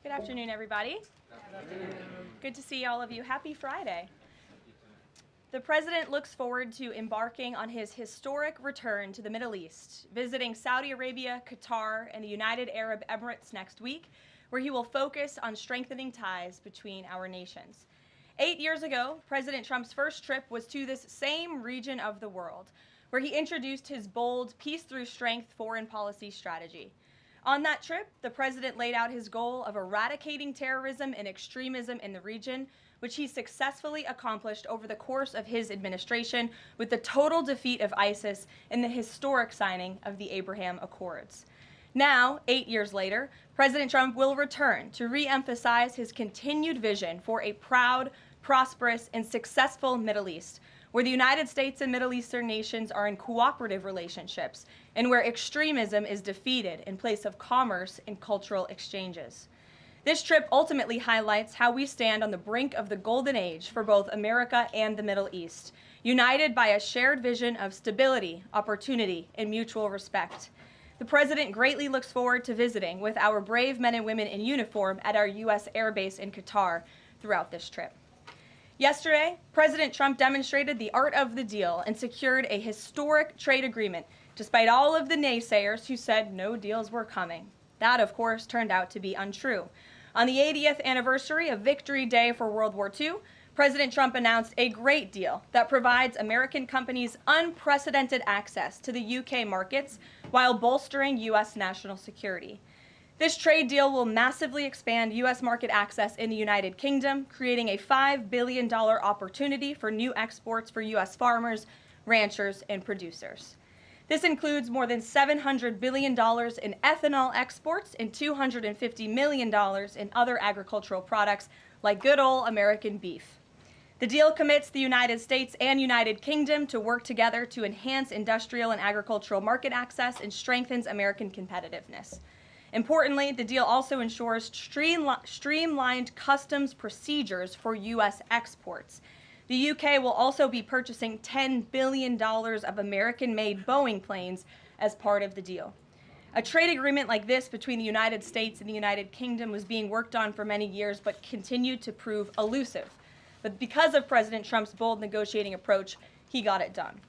Good afternoon, everybody. Good to see all of you. Happy Friday. The President looks forward to embarking on his historic return to the Middle East, visiting Saudi Arabia, Qatar, and the United Arab Emirates next week, where he will focus on strengthening ties between our nations. 8 years ago, President Trump's first trip was to this same region of the world, where he introduced his bold peace through strength foreign policy strategy. On that trip, the President laid out his goal of eradicating terrorism and extremism in the region, which he successfully accomplished over the course of his administration with the total defeat of ISIS and the historic signing of the Abraham Accords. Now, 8 years later, President Trump will return to re-emphasize his continued vision for a proud, prosperous, and successful Middle East, where the United States and Middle Eastern nations are in cooperative relationships, and where extremism is defeated in place of commerce and cultural exchanges. This trip ultimately highlights how we stand on the brink of the golden age for both America and the Middle East, united by a shared vision of stability, opportunity, and mutual respect. The President greatly looks forward to visiting with our brave men and women in uniform at our U.S. Air Base in Qatar throughout this trip. Yesterday, President Trump demonstrated the art of the deal and secured a historic trade agreement, despite all of the naysayers who said no deals were coming. That, of course, turned out to be untrue. On the 80th anniversary of Victory Day for World War II, President Trump announced a great deal that provides American companies unprecedented access to the UK markets while bolstering U.S. national security. This trade deal will massively expand U.S. market access in the United Kingdom, creating a $5 billion opportunity for new exports for U.S. farmers, ranchers, and producers. This includes more than $700 billion in ethanol exports and $250 million in other agricultural products like good old American beef. The deal commits the United States and United Kingdom to work together to enhance industrial and agricultural market access and strengthens American competitiveness. Importantly, the deal also ensures streamlined customs procedures for U.S. exports. The UK will also be purchasing $10 billion of American-made Boeing planes as part of the deal. A trade agreement like this between the United States and the United Kingdom was being worked on for many years but continued to prove elusive. But because of President Trump's bold negotiating approach, he got it done.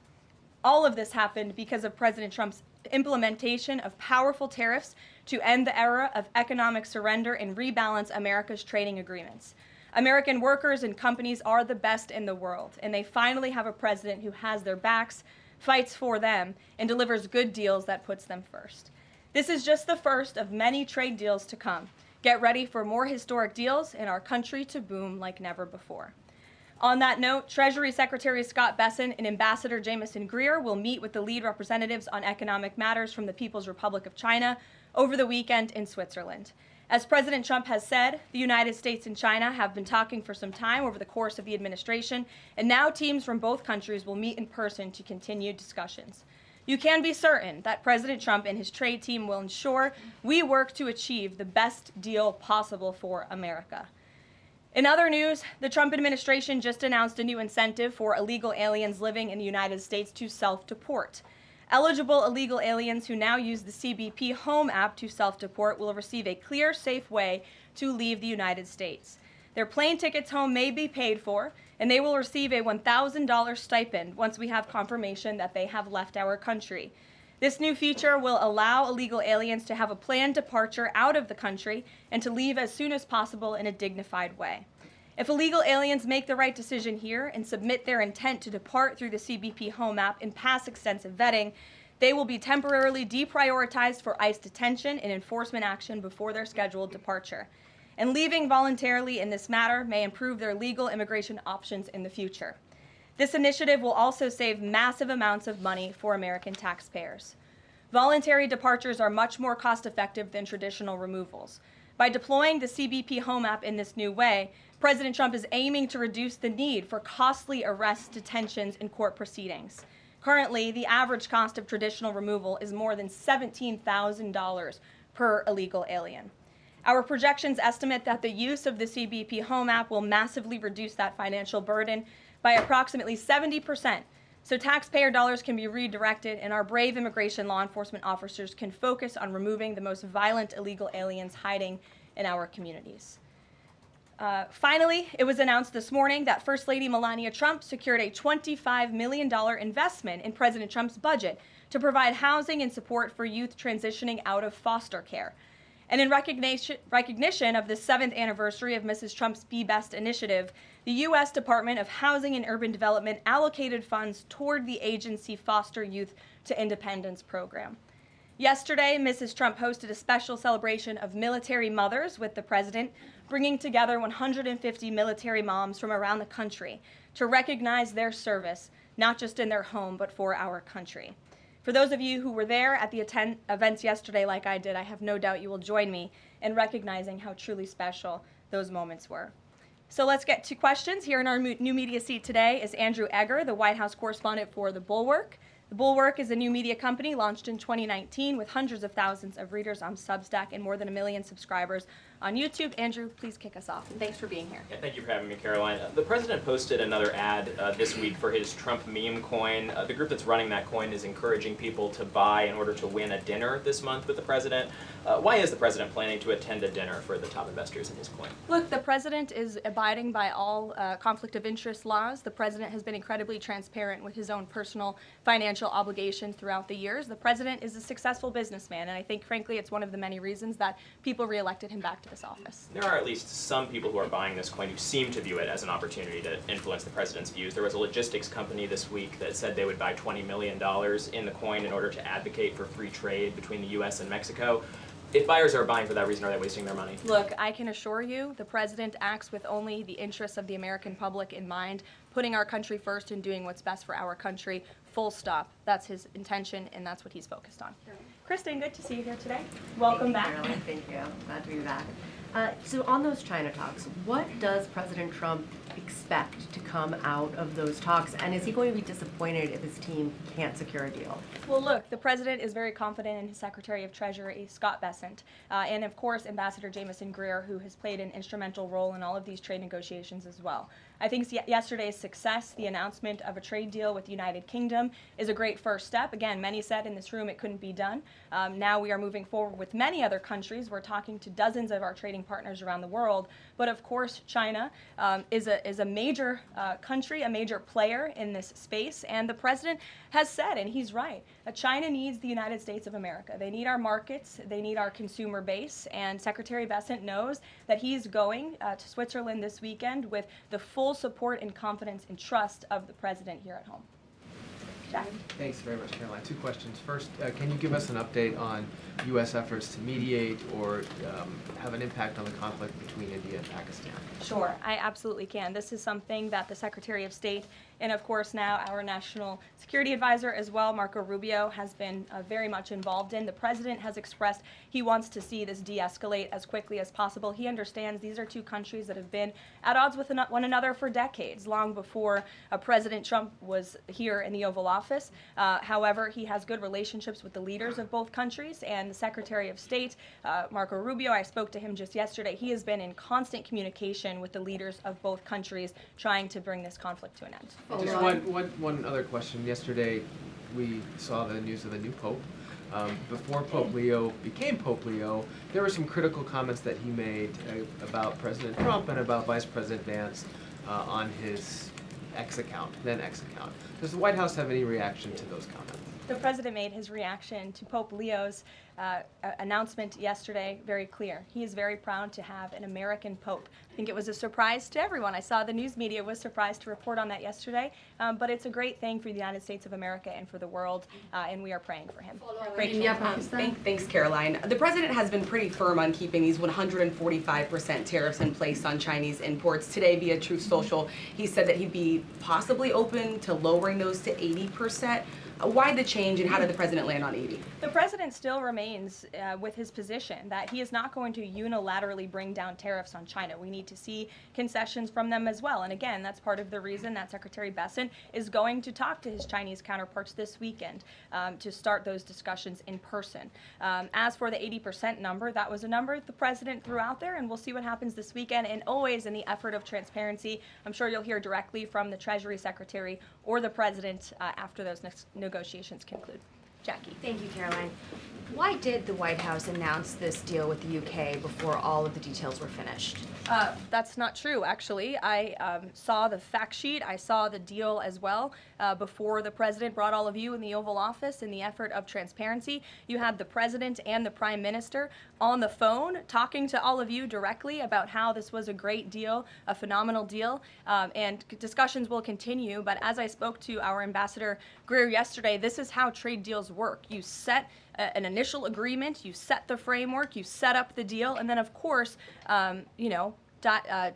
All of this happened because of President Trump's implementation of powerful tariffs to end the era of economic surrender and rebalance America's trading agreements. American workers and companies are the best in the world, and they finally have a president who has their backs, fights for them, and delivers good deals that puts them first. This is just the first of many trade deals to come. Get ready for more historic deals and our country to boom like never before. On that note, Treasury Secretary Scott Bessent and Ambassador Jamieson Greer will meet with the lead representatives on economic matters from the People's Republic of China over the weekend in Switzerland. As President Trump has said, the United States and China have been talking for some time over the course of the administration, and now teams from both countries will meet in person to continue discussions. You can be certain that President Trump and his trade team will ensure we work to achieve the best deal possible for America. In other news, the Trump administration just announced a new incentive for illegal aliens living in the United States to self-deport. Eligible illegal aliens who now use the CBP Home app to self-deport will receive a clear, safe way to leave the United States. Their plane tickets home may be paid for, and they will receive a $1,000 stipend once we have confirmation that they have left our country. This new feature will allow illegal aliens to have a planned departure out of the country and to leave as soon as possible in a dignified way. If illegal aliens make the right decision here and submit their intent to depart through the CBP Home app and pass extensive vetting, they will be temporarily deprioritized for ICE detention and enforcement action before their scheduled departure. And leaving voluntarily in this matter may improve their legal immigration options in the future. This initiative will also save massive amounts of money for American taxpayers. Voluntary departures are much more cost-effective than traditional removals. By deploying the CBP Home app in this new way, President Trump is aiming to reduce the need for costly arrests, detentions, and court proceedings. Currently, the average cost of traditional removal is more than $17,000 per illegal alien. Our projections estimate that the use of the CBP Home app will massively reduce that financial burden by approximately 70%, so taxpayer dollars can be redirected and our brave immigration law enforcement officers can focus on removing the most violent illegal aliens hiding in our communities. Finally, it was announced this morning that First Lady Melania Trump secured a $25 million investment in President Trump's budget to provide housing and support for youth transitioning out of foster care. And in recognition of the 7th anniversary of Mrs. Trump's Be Best initiative, the U.S. Department of Housing and Urban Development allocated funds toward the agency Foster Youth to Independence program. Yesterday, Mrs. Trump hosted a special celebration of military mothers with the president, bringing together 150 military moms from around the country to recognize their service, not just in their home, but for our country. For those of you who were there at the events yesterday like I did, I have no doubt you will join me in recognizing how truly special those moments were. So let's get to questions. Here in our new media seat today is Andrew Egger, the White House correspondent for The Bulwark. The Bulwark is a new media company launched in 2019 with hundreds of thousands of readers on Substack and more than 1 million subscribers on YouTube. Andrew, please kick us off, and thanks for being here. Yeah, thank you for having me, Caroline. The president posted another ad this week for his Trump meme coin. The group that's running that coin is encouraging people to buy in order to win a dinner this month with the president. Why is the president planning to attend a dinner for the top investors in his coin? Look, the president is abiding by all conflict of interest laws. The president has been incredibly transparent with his own personal financial obligations throughout the years. The president is a successful businessman, and I think, frankly, it's one of the many reasons that people reelected him back to this office. There are at least some people who are buying this coin who seem to view it as an opportunity to influence the president's views. There was a logistics company this week that said they would buy $20 million in the coin in order to advocate for free trade between the U.S. and Mexico. If buyers are buying for that reason, are they wasting their money? Look, I can assure you the president acts with only the interests of the American public in mind, putting our country first and doing what's best for our country, full stop. That's his intention, and that's what he's focused on. Kristen, good to see you here today. Welcome back. Caroline. Thank you. Glad to be back. So on those China talks, what does President Trump expect to come out of those talks, and is he going to be disappointed if his team can't secure a deal? Well, look, the president is very confident in his Secretary of Treasury, Scott Bessent, and of course Ambassador Jamieson Greer, who has played an instrumental role in all of these trade negotiations as well. I think yesterday's success, the announcement of a trade deal with the United Kingdom, is a great first step. Again, many said in this room it couldn't be done. Now we are moving forward with many other countries. We're talking to dozens of our trading partners around the world. But of course, China is a major country, a major player in this space. And the president has said, and he's right, China needs the United States of America. They need our markets. They need our consumer base. And Secretary Bessent knows that he's going to Switzerland this weekend with the full support and confidence and trust of the president here at home. Jack? Thanks very much, Caroline. Two questions. First, can you give us an update on U.S. efforts to mediate or have an impact on the conflict between India and Pakistan? Sure, I absolutely can. This is something that the Secretary of State and, of course, now our National Security Advisor as well, Marco Rubio, has been very much involved in. The president has expressed he wants to see this de-escalate as quickly as possible. He understands these are two countries that have been at odds with one another for decades, long before President Trump was here in the Oval Office. However, he has good relationships with the leaders of both countries, and the Secretary of State, Marco Rubio, I spoke to him just yesterday. He has been in constant communication with the leaders of both countries trying to bring this conflict to an end. Just one other question. Yesterday, we saw the news of the new Pope. Before Pope Leo became Pope Leo, there were some critical comments that he made about President Trump and about Vice President Vance on his X account, then X account. Does the White House have any reaction to those comments? The president made his reaction to Pope Leo's announcement yesterday very clear. He is very proud to have an American Pope. I think it was a surprise to everyone. I saw the news media was surprised to report on that yesterday, but it's a great thing for the United States of America and for the world, and we are praying for him. Thanks, Caroline. The president has been pretty firm on keeping these 145% tariffs in place on Chinese imports. Today, via Truth Social, he said that he'd be possibly open to lowering those to 80%. Why the change, and how did the president land on 80? The president still remains with his position that he is not going to unilaterally bring down tariffs on China. We need to see concessions from them as well. And again, that's part of the reason that Secretary Bessent is going to talk to his Chinese counterparts this weekend to start those discussions in person. As for the 80% number, that was a number the president threw out there, and we'll see what happens this weekend. And always in the effort of transparency, I'm sure you'll hear directly from the Treasury Secretary or the president after those negotiations conclude. Jackie. Thank you, Caroline. Why did the White House announce this deal with the UK before all of the details were finished? That's not true, actually. I saw the fact sheet. I saw the deal as well before the president brought all of you in the Oval Office in the effort of transparency. You had the president and the prime minister on the phone talking to all of you directly about how this was a great deal, a phenomenal deal, and discussions will continue. But as I spoke to our Ambassador Greer yesterday, this is how trade deals work. You set an initial agreement, you set the framework, you set up the deal, and then of course, you know,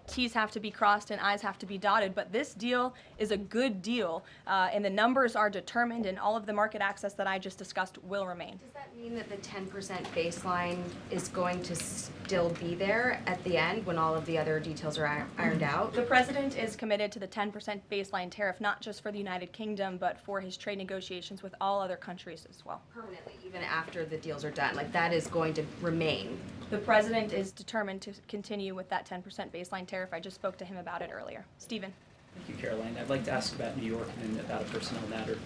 T's have to be crossed and I's have to be dotted, but this deal is a good deal, and the numbers are determined, and all of the market access that I just discussed will remain. Does that mean that the 10% baseline is going to still be there at the end when all of the other details are ironed out? The president is committed to the 10% baseline tariff, not just for the United Kingdom, but for his trade negotiations with all other countries as well. Permanently, even after the deals are done, like that is going to remain. The president is determined to continue with that 10% baseline tariff. I just spoke to him about it earlier. Stephen. Thank you, Caroline. I'd like to ask about New York and about a personnel matter.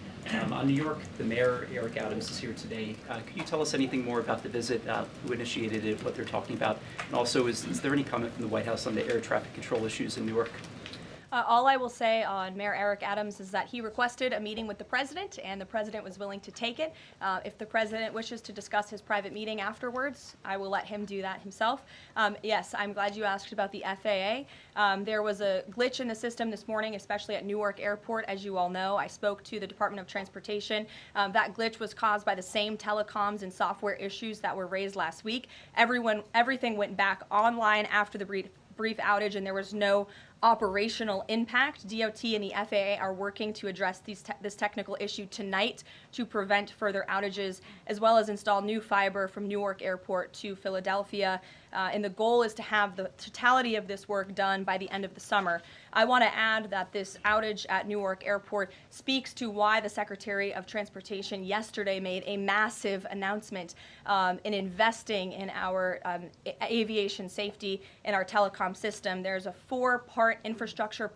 On New York, the mayor, Eric Adams, is here today. Could you tell us anything more about the visit, who initiated it, what they're talking about? And also, is there any comment from the White House on the air traffic control issues in Newark? All I will say on Mayor Eric Adams is that he requested a meeting with the president, and the president was willing to take it. If the president wishes to discuss his private meeting afterwards, I will let him do that himself. Yes, I'm glad you asked about the FAA. There was a glitch in the system this morning, especially at Newark Airport, as you all know. I spoke to the Department of Transportation. That glitch was caused by the same telecoms and software issues that were raised last week. Everything went back online after the brief outage, and there was no operational impact. DOT and the FAA are working to address this technical issue tonight to prevent further outages, as well as install new fiber from Newark Airport to Philadelphia. And the goal is to have the totality of this work done by the end of the summer. I want to add that this outage at Newark Airport speaks to why the Secretary of Transportation yesterday made a massive announcement in investing in our aviation safety and our telecom system. There's a 4-part infrastructure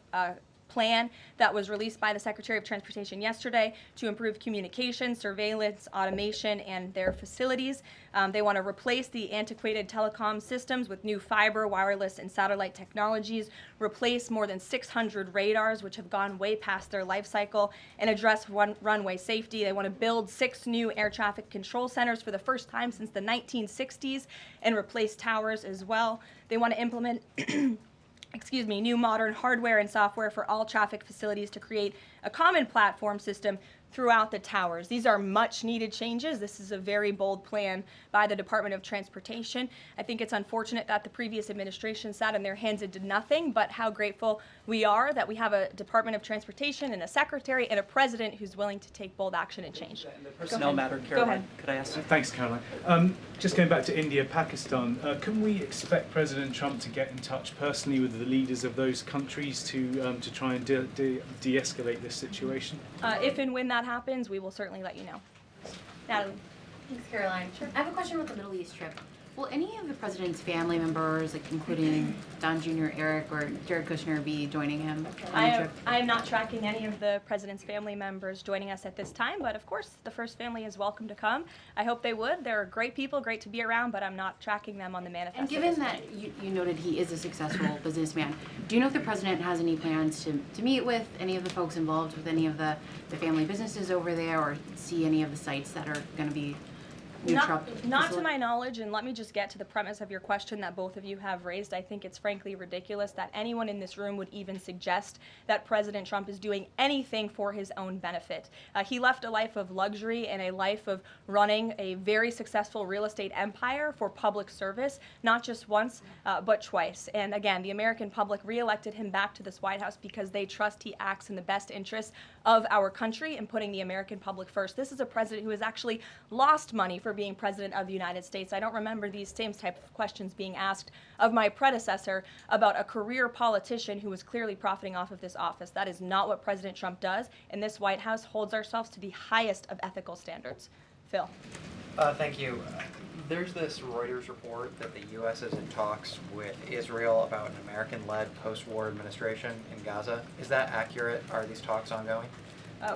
plan that was released by the Secretary of Transportation yesterday to improve communication, surveillance, automation, and their facilities. They want to replace the antiquated telecom systems with new fiber, wireless, and satellite technologies, replace more than 600 radars, which have gone way past their life cycle, and address runway safety. They want to build 6 new air traffic control centers for the first time since the 1960s and replace towers as well. They want to implement new modern hardware and software for all traffic facilities to create a common platform system throughout the towers. These are much needed changes. This is a very bold plan by the Department of Transportation. I think it's unfortunate that the previous administration sat on their hands and did nothing, but how grateful we are that we have a Department of Transportation and a secretary and a president who's willing to take bold action and change. The personnel matter, Caroline, could I ask? Thanks, Caroline. Just going back to India, Pakistan, can we expect President Trump to get in touch personally with the leaders of those countries to try and de-escalate this situation? If and when that happens, we will certainly let you know. Natalie. Thanks, Caroline. Sure. I have a question about the Middle East trip. Will any of the president's family members, like including Don Jr., Eric, or Jared Kushner, be joining him on the trip? I am not tracking any of the president's family members joining us at this time, but of course the first family is welcome to come. I hope they would. They're great people, great to be around, but I'm not tracking them on the manifest. And given that you noted he is a successful businessman, do you know if the president has any plans to meet with any of the folks involved with any of the family businesses over there, or see any of the sites that are going to be Not to my knowledge, and let me just get to the premise of your question that both of you have raised. I think it's frankly ridiculous that anyone in this room would even suggest that President Trump is doing anything for his own benefit. He left a life of luxury and a life of running a very successful real estate empire for public service, not just once, but twice. And again, the American public reelected him back to this White House because they trust he acts in the best interests of our country and putting the American public first. This is a president who has actually lost money for being president of the United States. I don't remember these same type of questions being asked of my predecessor about a career politician who was clearly profiting off of this office. That is not what President Trump does, and this White House holds ourselves to the highest of ethical standards. Phil. Thank you. There's this Reuters report that the U.S. is in talks with Israel about an American-led post-war administration in Gaza. Is that accurate? Are these talks ongoing?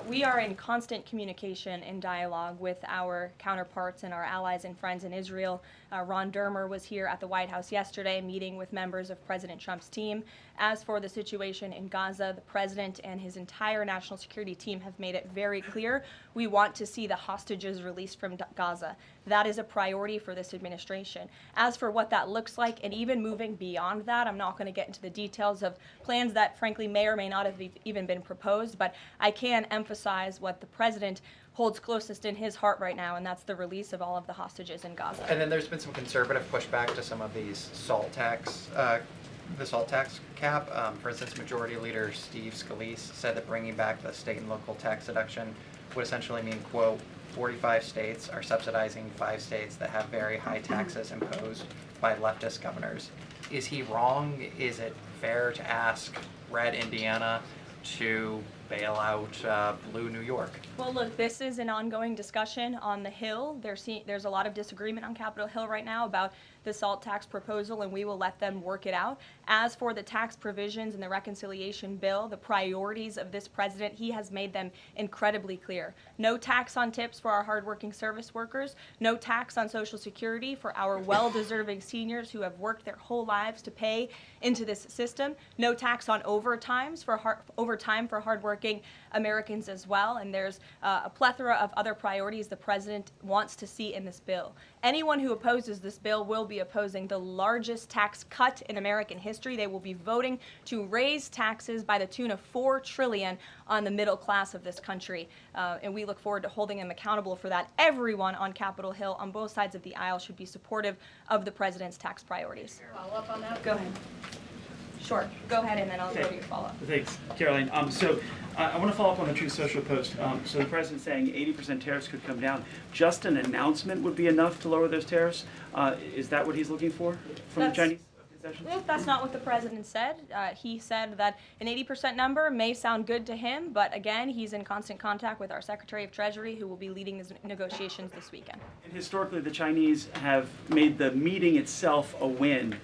We are in constant communication and dialogue with our counterparts and our allies and friends in Israel. Ron Dermer was here at the White House yesterday meeting with members of President Trump's team. As for the situation in Gaza, the president and his entire national security team have made it very clear we want to see the hostages released from Gaza. That is a priority for this administration. As for what that looks like, and even moving beyond that, I'm not going to get into the details of plans that frankly may or may not have even been proposed, but I can emphasize what the president holds closest in his heart right now, and that's the release of all of the hostages in Gaza. And then there's been some conservative pushback to some of these salt tax, the salt tax cap. For instance, Majority Leader Steve Scalise said that bringing back the state and local tax deduction would essentially mean, quote, 45 states are subsidizing 5 states that have very high taxes imposed by leftist governors. Is he wrong? Is it fair to ask red Indiana to bail out blue New York? Well, look, this is an ongoing discussion on the Hill. There's a lot of disagreement on Capitol Hill right now about the SALT tax proposal, and we will let them work it out. As for the tax provisions in the reconciliation bill, the priorities of this president, he has made them incredibly clear. No tax on tips for our hardworking service workers, no tax on Social Security for our well-deserving seniors who have worked their whole lives to pay into this system, no tax on overtime for hardworking Americans as well, and there's a plethora of other priorities the president wants to see in this bill. Anyone who opposes this bill will be opposing the largest tax cut in American history. They will be voting to raise taxes by the tune of $4 trillion on the middle class of this country, and we look forward to holding them accountable for that. Everyone on Capitol Hill on both sides of the aisle should be supportive of the president's tax priorities. Follow up on that? Go ahead. Sure. Go ahead, and then I'll go to your follow-up. Thanks, Caroline. So I want to follow up on the Truth Social post. So the president's saying 80% tariffs could come down. Just an announcement would be enough to lower those tariffs. Is that what he's looking for from the Chinese concessions? That's not what the president said. He said that an 80% number may sound good to him, but again, he's in constant contact with our Secretary of Treasury, who will be leading these negotiations this weekend. And historically, the Chinese have made the meeting itself a win.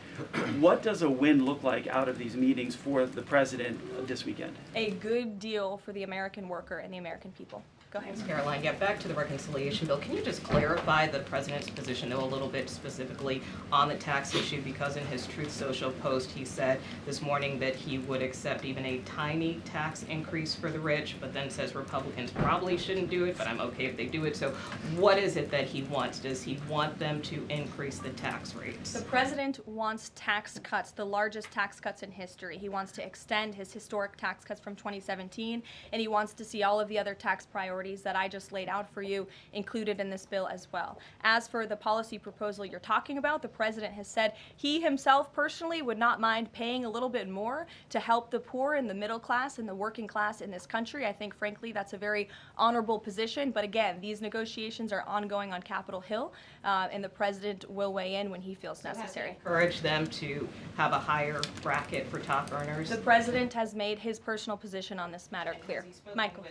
What does a win look like out of these meetings for the president this weekend? A good deal for the American worker and the American people. Go ahead. Thanks, Caroline. Yeah, back to the reconciliation bill. Can you just clarify the president's position a little bit specifically on the tax issue? Because in his Truth Social post, he said this morning that he would accept even a tiny tax increase for the rich, but then says Republicans probably shouldn't do it, but I'm okay if they do it. So what is it that he wants? Does he want them to increase the tax rates? The president wants tax cuts, the largest tax cuts in history. He wants to extend his historic tax cuts from 2017, and he wants to see all of the other tax priorities that I just laid out for you included in this bill as well. As for the policy proposal you're talking about, the president has said he himself personally would not mind paying a little bit more to help the poor and the middle class and the working class in this country. I think, frankly, that's a very honorable position. But again, these negotiations are ongoing on Capitol Hill, and the president will weigh in when he feels necessary. Encourage them to have a higher bracket for top earners? The president has made his personal position on this matter clear. Michael.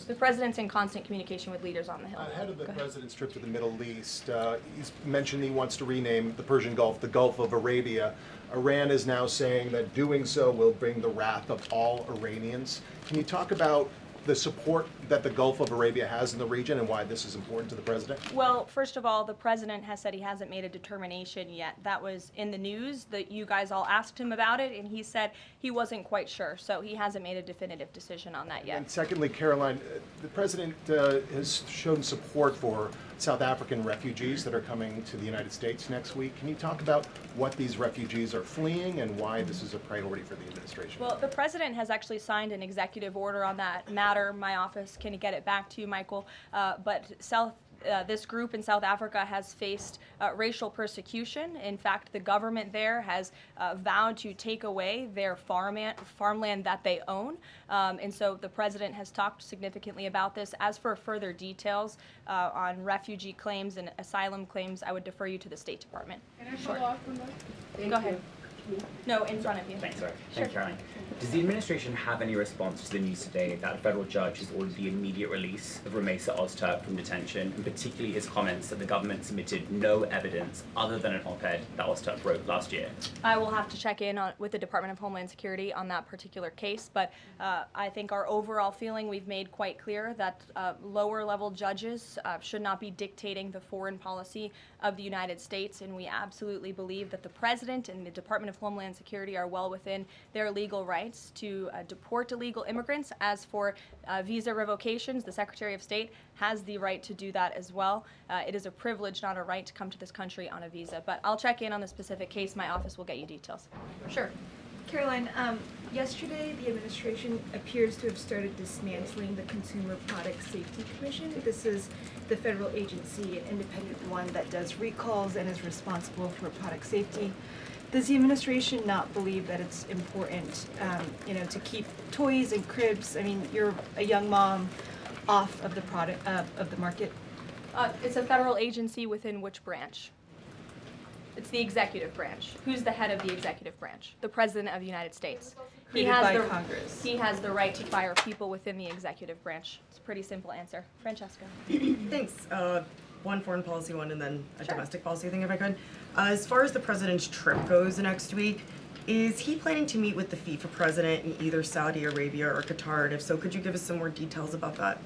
The president's in constant communication with leaders on the Hill. Ahead of the president's trip to the Middle East, he's mentioned he wants to rename the Persian Gulf the Gulf of Arabia. Iran is now saying that doing so will bring the wrath of all Iranians. Can you talk about the support that the Gulf of Arabia has in the region and why this is important to the president? Well, first of all, the president has said he hasn't made a determination yet. That was in the news that you guys all asked him about it, and he said he wasn't quite sure. So he hasn't made a definitive decision on that yet. And secondly, Caroline, the president has shown support for South African refugees that are coming to the United States next week. Can you talk about what these refugees are fleeing and why this is a priority for the administration? Well, the president has actually signed an executive order on that matter. My office can get it back to you, Michael. But this group in South Africa has faced racial persecution. In fact, the government there has vowed to take away their farmland that they own. And so the president has talked significantly about this. As for further details on refugee claims and asylum claims, I would defer you to the State Department. Can I follow up on that? Go ahead. No, in front of you. Thanks, sorry. Sure. Thanks, Caroline. Does the administration have any response to the news today that a federal judge has ordered the immediate release of Ramesa Ozturk from detention, and particularly his comments that the government submitted no evidence other than an op-ed that Ozturk wrote last year? I will have to check in with the Department of Homeland Security on that particular case, but I think our overall feeling, we've made quite clear that lower level judges should not be dictating the foreign policy of the United States, and we absolutely believe that the President and the Department of Homeland Security are well within their legal rights to deport illegal immigrants. As for visa revocations, the Secretary of State has the right to do that as well. It is a privilege, not a right, to come to this country on a visa. But I'll check in on the specific case. My office will get you details. Sure. Caroline, yesterday the administration appears to have started dismantling the Consumer Product Safety Commission. This is the federal agency, an independent one that does recalls and is responsible for product safety. Does the administration not believe that it's important, to keep toys and cribs? I mean, you're a young mom, off of the product of the market. It's a federal agency within which branch? It's the executive branch. Who's the head of the executive branch? The President of the United States. Created by Congress. He has the right to fire people within the executive branch. It's a pretty simple answer. Francesca. Thanks. One foreign policy one and then a domestic policy thing if I could. As far as the president's trip goes next week, is he planning to meet with the FIFA president in either Saudi Arabia or Qatar? And if so, could you give us some more details about that?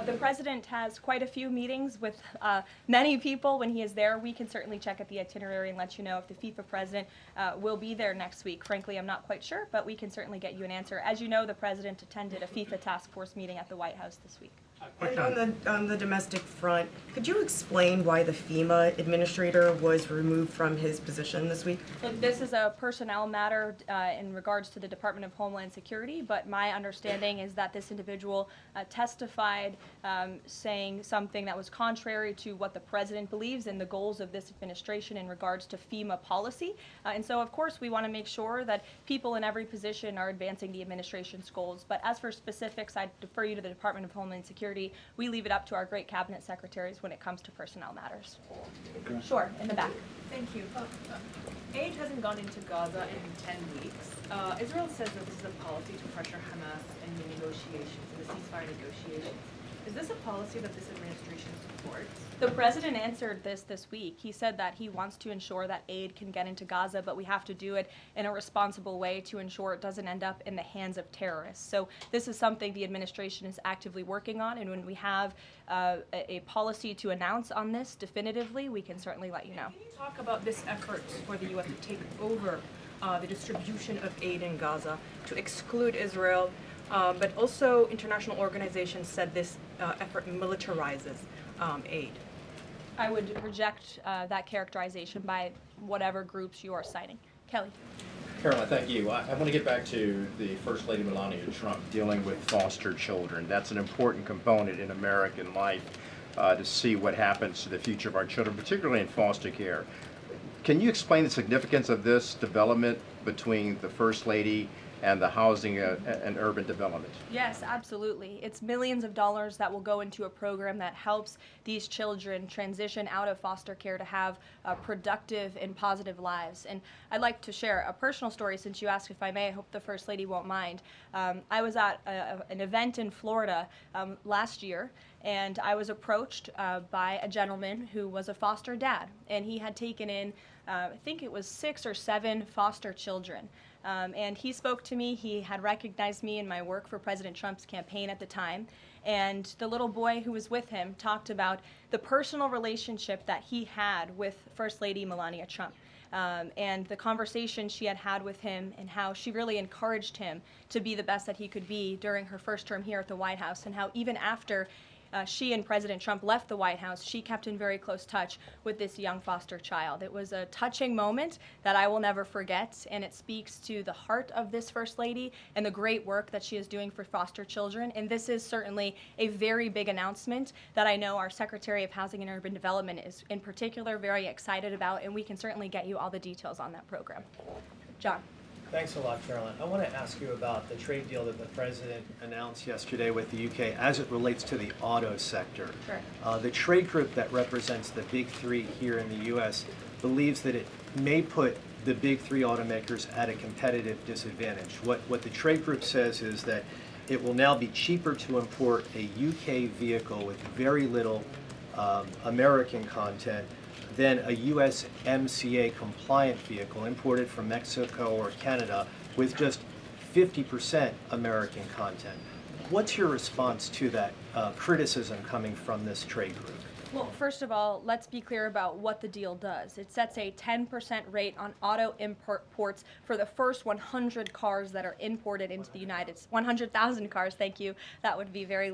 The president has quite a few meetings with many people when he is there. We can certainly check at the itinerary and let you know if the FIFA president will be there next week. Frankly, I'm not quite sure, but we can certainly get you an answer. As you know, the president attended a FIFA task force meeting at the White House this week. And on the domestic front, could you explain why the FEMA administrator was removed from his position this week? Look, this is a personnel matter in regards to the Department of Homeland Security, but my understanding is that this individual testified saying something that was contrary to what the president believes and the goals of this administration in regards to FEMA policy. And so, of course, we want to make sure that people in every position are advancing the administration's goals. But as for specifics, I defer you to the Department of Homeland Security. We leave it up to our great cabinet secretaries when it comes to personnel matters. Okay. Sure, in the back. Thank you. Aid hasn't gone into Gaza in 10 weeks. Israel says that this is a policy to pressure Hamas in the negotiations, in the ceasefire negotiations. Is this a policy that this administration supports? The president answered this week. He said that he wants to ensure that aid can get into Gaza, but we have to do it in a responsible way to ensure it doesn't end up in the hands of terrorists. So this is something the administration is actively working on, and when we have a policy to announce on this definitively, we can certainly let you know. Can you talk about this effort for the U.S. to take over the distribution of aid in Gaza, to exclude Israel, but also international organizations said this effort militarizes aid? I would reject that characterization by whatever groups you are citing. Kelly. Caroline, thank you. I want to get back to the First Lady Melania Trump dealing with foster children. That's an important component in American life to see what happens to the future of our children, particularly in foster care. Can you explain the significance of this development between the First Lady and the housing and urban development? Yes, absolutely. It's millions of dollars that will go into a program that helps these children transition out of foster care to have productive and positive lives. And I'd like to share a personal story since you asked if I may. I hope the First Lady won't mind. I was at an event in Florida last year, and I was approached by a gentleman who was a foster dad, and he had taken in I think it was 6 or 7 foster children. And he spoke to me. He had recognized me in my work for President Trump's campaign at the time. And the little boy who was with him talked about the personal relationship that he had with First Lady Melania Trump. And the conversation she had had with him and how she really encouraged him to be the best that he could be during her first term here at the White House, and how even after she and President Trump left the White House, she kept in very close touch with this young foster child. It was a touching moment that I will never forget, and it speaks to the heart of this First Lady and the great work that she is doing for foster children. And this is certainly a very big announcement that I know our Secretary of Housing and Urban Development is in particular very excited about, and we can certainly get you all the details on that program. John. Thanks a lot, Caroline. I want to ask you about the trade deal that the president announced yesterday with the UK as it relates to the auto sector. Sure. The trade group that represents the big three here in the US believes that it may put the big three automakers at a competitive disadvantage. What the trade group says is that it will now be cheaper to import a UK vehicle with very little American content than a USMCA compliant vehicle imported from Mexico or Canada with just 50% American content. What's your response to that criticism coming from this trade group? Well, first of all, let's be clear about what the deal does. It sets a 10% rate on auto imports for the first 100 cars that are imported into the United States. 100,000 cars, thank you. That would be very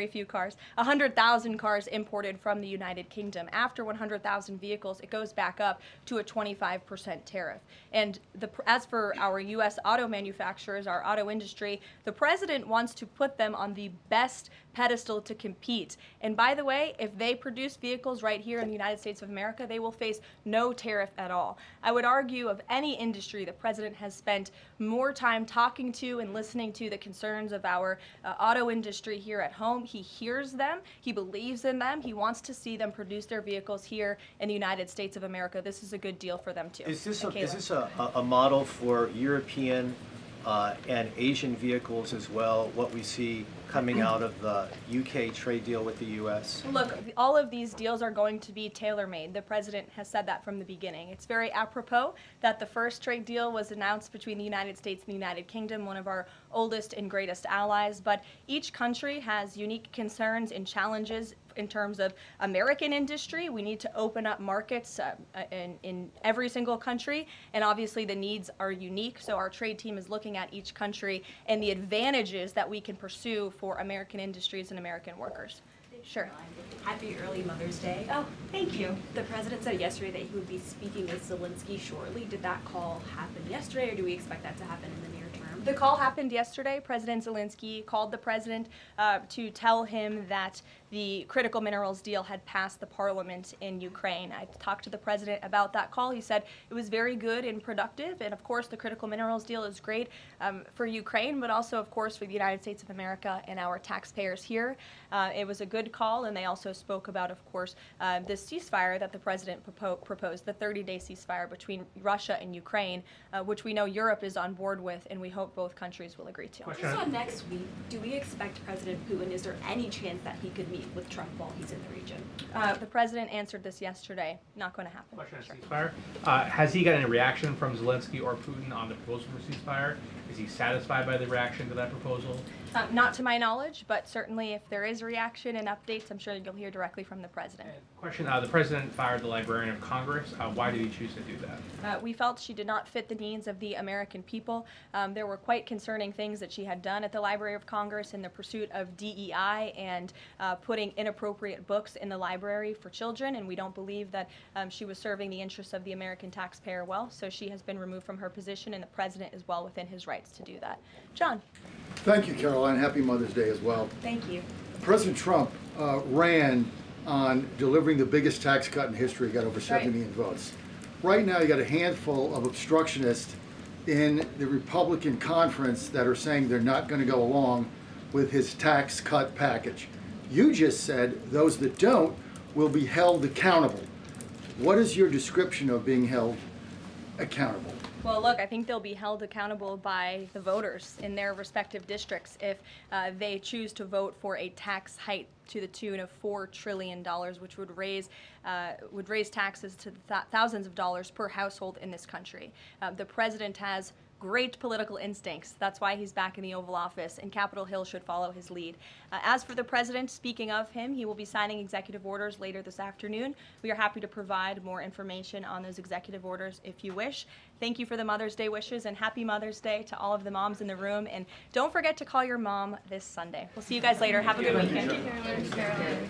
few cars. 100,000 cars imported from the United Kingdom. After 100,000 vehicles, it goes back up to a 25% tariff. And as for our U.S. auto manufacturers, our auto industry, the president wants to put them on the best pedestal to compete. And by the way, if they produce vehicles right here in the United States of America, they will face no tariff at all. I would argue of any industry, the president has spent more time talking to and listening to the concerns of our auto industry here at home. He hears them, he believes in them, he wants to see them produce their vehicles here in the United States of America. This is a good deal for them too. Is this a model for European and Asian vehicles as well, what we see coming out of the UK trade deal with the US? Look, all of these deals are going to be tailor-made. The president has said that from the beginning. It's very apropos that the first trade deal was announced between the United States and the United Kingdom, one of our oldest and greatest allies, but each country has unique concerns and challenges in terms of American industry. We need to open up markets in every single country, and obviously the needs are unique, so our trade team is looking at each country and the advantages that we can pursue for American industries and American workers. Sure. Happy early Mother's Day. Oh, thank you. The president said yesterday that he would be speaking with Zelensky shortly. Did that call happen yesterday, or do we expect that to happen in the near term? The call happened yesterday. President Zelensky called the president to tell him that the critical minerals deal had passed the parliament in Ukraine. I talked to the president about that call. He said it was very good and productive, and of course the critical minerals deal is great for Ukraine, but also of course for the United States of America and our taxpayers here. It was a good call, and they also spoke about, of course, this ceasefire that the president proposed, the 30-day ceasefire between Russia and Ukraine, which we know Europe is on board with, and we hope both countries will agree to. Just on next week, do we expect President Putin, is there any chance that he could meet with Trump while he's in the region? The president answered this yesterday. Not going to happen. Question on ceasefire. Has he got any reaction from Zelensky or Putin on the proposal for ceasefire? Is he satisfied by the reaction to that proposal? Not to my knowledge, but certainly if there is a reaction and updates, I'm sure you'll hear directly from the president. Question, the president fired the Librarian of Congress. Why did he choose to do that? We felt she did not fit the needs of the American people. There were quite concerning things that she had done at the Library of Congress in the pursuit of DEI and putting inappropriate books in the library for children, and we don't believe that she was serving the interests of the American taxpayer well, so she has been removed from her position, and the president is well within his rights to do that. John. Thank you, Caroline. Happy Mother's Day as well. Thank you. President Trump ran on delivering the biggest tax cut in history, got over 70 million votes. Right now, you got a handful of obstructionists in the Republican conference that are saying they're not going to go along with his tax cut package. You just said those that don't will be held accountable. What is your description of being held accountable? Well, look, I think they'll be held accountable by the voters in their respective districts if they choose to vote for a tax hike to the tune of $4 trillion, which would raise taxes to thousands of dollars per household in this country. The president has great political instincts. That's why he's back in the Oval Office, and Capitol Hill should follow his lead. As for the president, speaking of him, he will be signing executive orders later this afternoon. We are happy to provide more information on those executive orders if you wish. Thank you for the Mother's Day wishes, and happy Mother's Day to all of the moms in the room. And don't forget to call your mom this Sunday. We'll see you guys later. Have a good weekend. Thank you, Caroline.